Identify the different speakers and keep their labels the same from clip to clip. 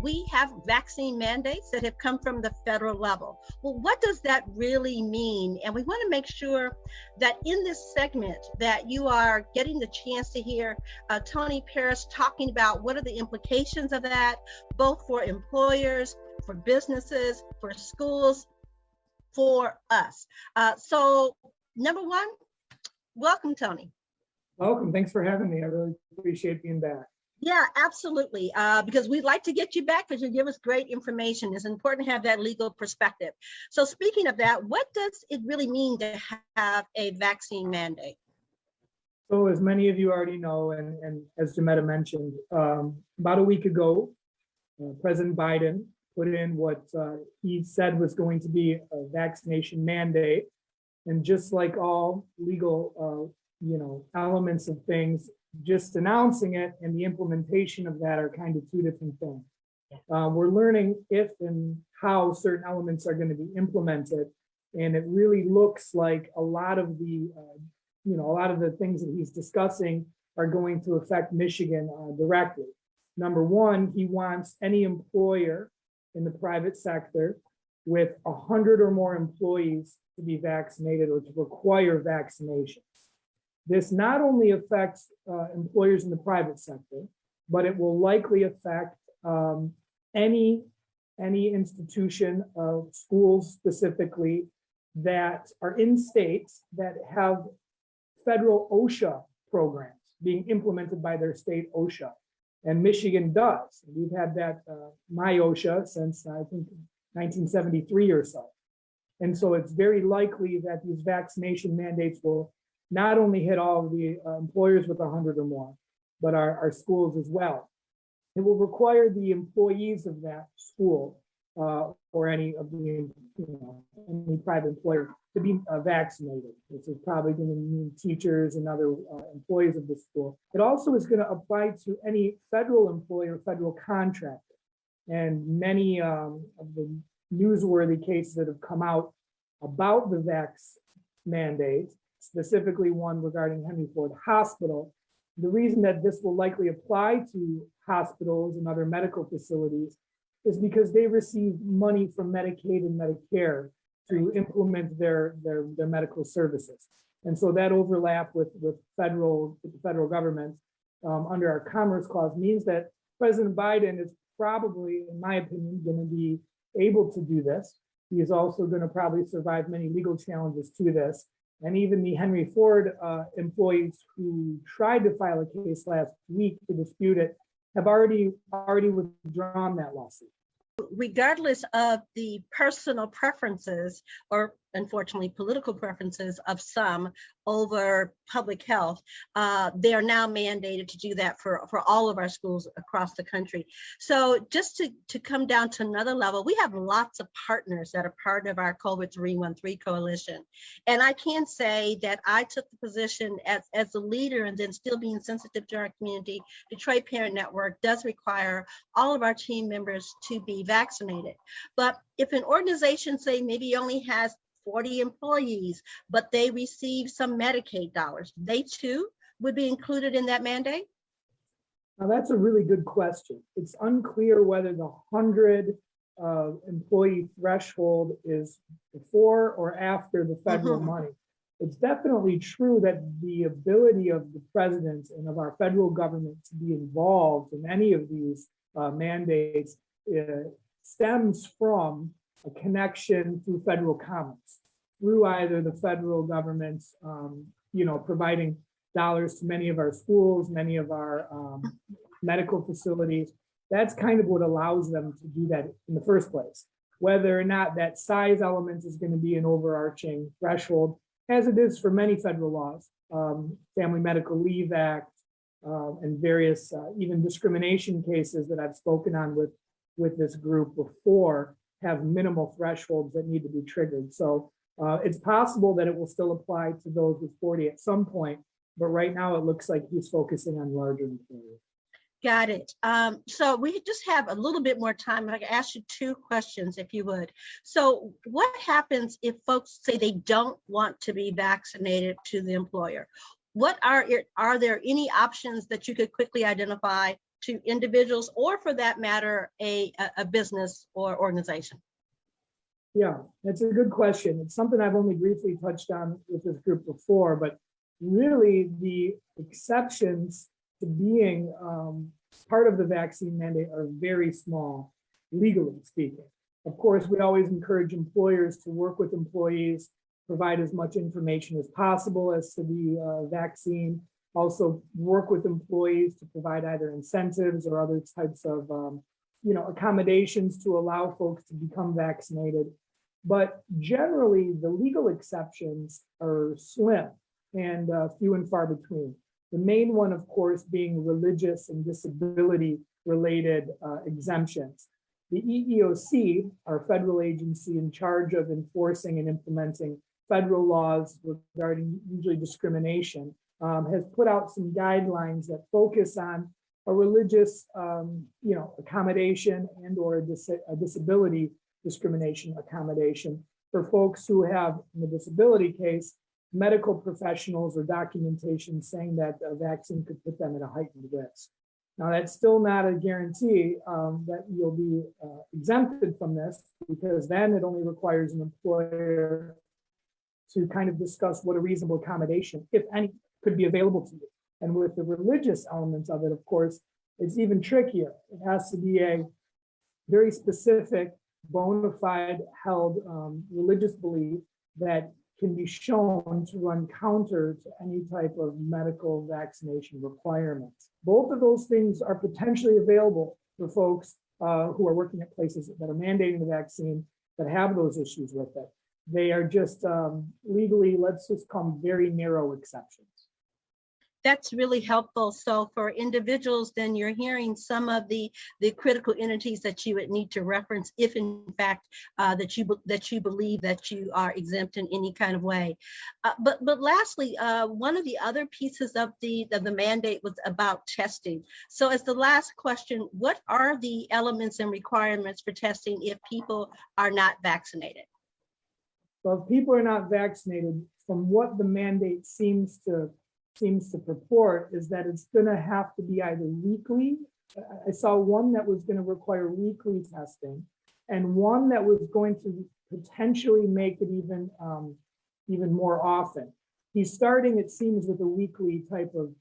Speaker 1: we have vaccine mandates that have come from the federal level. Well, what does that really mean? And we want to make sure that in this segment that you are getting the chance to hear Tony Paris talking about what are the implications of that, both for employers, for businesses, for schools, for us. So number one, welcome, Tony.
Speaker 2: Welcome. Thanks for having me. I really appreciate being back.
Speaker 1: Yeah, absolutely. Because we'd like to get you back because you give us great information. It's important to have that legal perspective. So speaking of that, what does it really mean to have a vaccine mandate?
Speaker 2: So as many of you already know, and as Jametta mentioned, about a week ago, President Biden put in what he said was going to be a vaccination mandate. And just like all legal elements of things, just announcing it and the implementation of that are kind of two different things. We're learning if and how certain elements are going to be implemented, and it really looks like a lot of the things that he's discussing are going to affect Michigan directly. Number one, he wants any employer in the private sector with 100 or more employees to be vaccinated or to require vaccination. This not only affects employers in the private sector, but it will likely affect any institution of schools specifically that are in states that have federal OSHA programs being implemented by their state OSHA. And Michigan does. We've had that my OSHA since I think 1973 or so. And so it's very likely that these vaccination mandates will not only hit all of the employers with 100 or more, but our schools as well. It will require the employees of that school or any of the any private employer to be vaccinated. This is probably going to mean teachers and other employees of the school. It also is going to apply to any federal employee or federal contractor. And many of the newsworthy cases that have come out about the vax mandate, specifically one regarding Henry Ford Hospital. The reason that this will likely apply to hospitals and other medical facilities is because they receive money from Medicaid and Medicare to implement their medical services. And so that overlap with the federal government under our Commerce Clause means that President Biden is probably, in my opinion, going to be able to do this. He is also going to probably survive many legal challenges to this. And even the Henry Ford employees who tried to file a case last week to dispute it have already withdrawn that lawsuit.
Speaker 1: Regardless of the personal preferences or unfortunately political preferences of some over public health, they are now mandated to do that for all of our schools across the country. So just to come down to another level, we have lots of partners that are part of our COVID313 coalition. And I can say that I took the position as a leader, and then still being sensitive to our community. Detroit Parent Network does require all of our team members to be vaccinated. But if an organization, say, maybe only has 40 employees, but they receive some Medicaid dollars, they too would be included in that mandate?
Speaker 2: Now that's a really good question. It's unclear whether the 100 employee threshold is before or after the federal money. It's definitely true that the ability of the president and of our federal government to be involved in any of these mandates stems from a connection through federal commerce, through either the federal government's, providing dollars to many of our schools, many of our medical facilities. That's kind of what allows them to do that in the first place. Whether or not that size element is going to be an overarching threshold, as it is for many federal laws, Family Medical Leave Act, and various even discrimination cases that I've spoken on with this group before, have minimal thresholds that need to be triggered. So it's possible that it will still apply to those with 40 at some point, but right now it looks like he's focusing on larger employers.
Speaker 1: Got it. So we just have a little bit more time. I can ask you two questions, if you would. So what happens if folks say they don't want to be vaccinated to the employer? What are there any options that you could quickly identify to individuals, or for that matter, a business or organization?
Speaker 2: Yeah, that's a good question. It's something I've only briefly touched on with this group before, but really the exceptions to being part of the vaccine mandate are very small, legally speaking. Of course, we always encourage employers to work with employees, provide as much information as possible as to the vaccine, also work with employees to provide either incentives or other types of accommodations to allow folks to become vaccinated. But generally, the legal exceptions are slim and few and far between. The main one, of course, being religious and disability related exemptions. The EEOC, our federal agency in charge of enforcing and implementing federal laws regarding usually discrimination, has put out some guidelines that focus on a religious, accommodation and or a disability discrimination accommodation for folks who have, in the disability case, medical professionals or documentation saying that a vaccine could put them at a heightened risk. Now, that's still not a guarantee that you'll be exempted from this, because then it only requires an employer to kind of discuss what a reasonable accommodation, if any, could be available to you. And with the religious elements of it, of course, it's even trickier. It has to be a very specific, bona fide held religious belief that can be shown to run counter to any type of medical vaccination requirements. Both of those things are potentially available for folks who are working at places that are mandating the vaccine that have those issues with it. They are just legally, let's just call them very narrow exceptions.
Speaker 1: That's really helpful. So for individuals, then you're hearing some of the critical entities that you would need to reference if in fact that you believe that you are exempt in any kind of way. But lastly, one of the other pieces of the mandate was about testing. So as the last question, what are the elements and requirements for testing if people are not vaccinated?
Speaker 2: Well, if people are not vaccinated, from what the mandate seems to purport, is that it's going to have to be either weekly. I saw one that was going to require weekly testing, and one that was going to potentially make it even more often. He's starting, it seems, with a weekly type of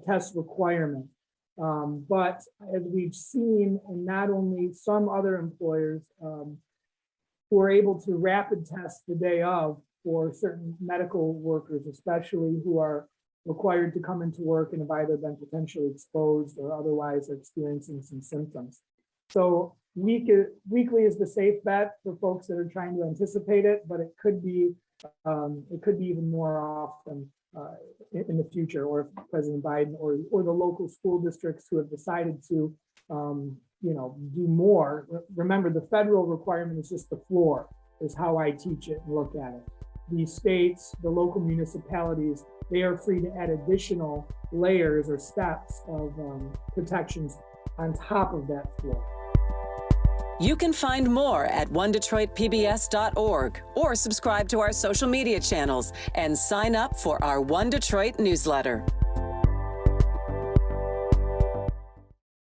Speaker 2: test requirement. But as we've seen, and not only some other employers who are able to rapid test the day of, for certain medical workers, especially who are required to come into work and have either been potentially exposed or otherwise are experiencing some symptoms. So weekly is the safe bet for folks that are trying to anticipate it, but it could be even more often in the future, or if President Biden or the local school districts who have decided to do more. Remember, the federal requirement is just the floor, is how I teach it and look at it. The states, the local municipalities, they are free to add additional layers or steps of protections on top of that floor.
Speaker 3: You can find more at onedetroitpbs.org or subscribe to our social media channels and sign up for our One Detroit newsletter.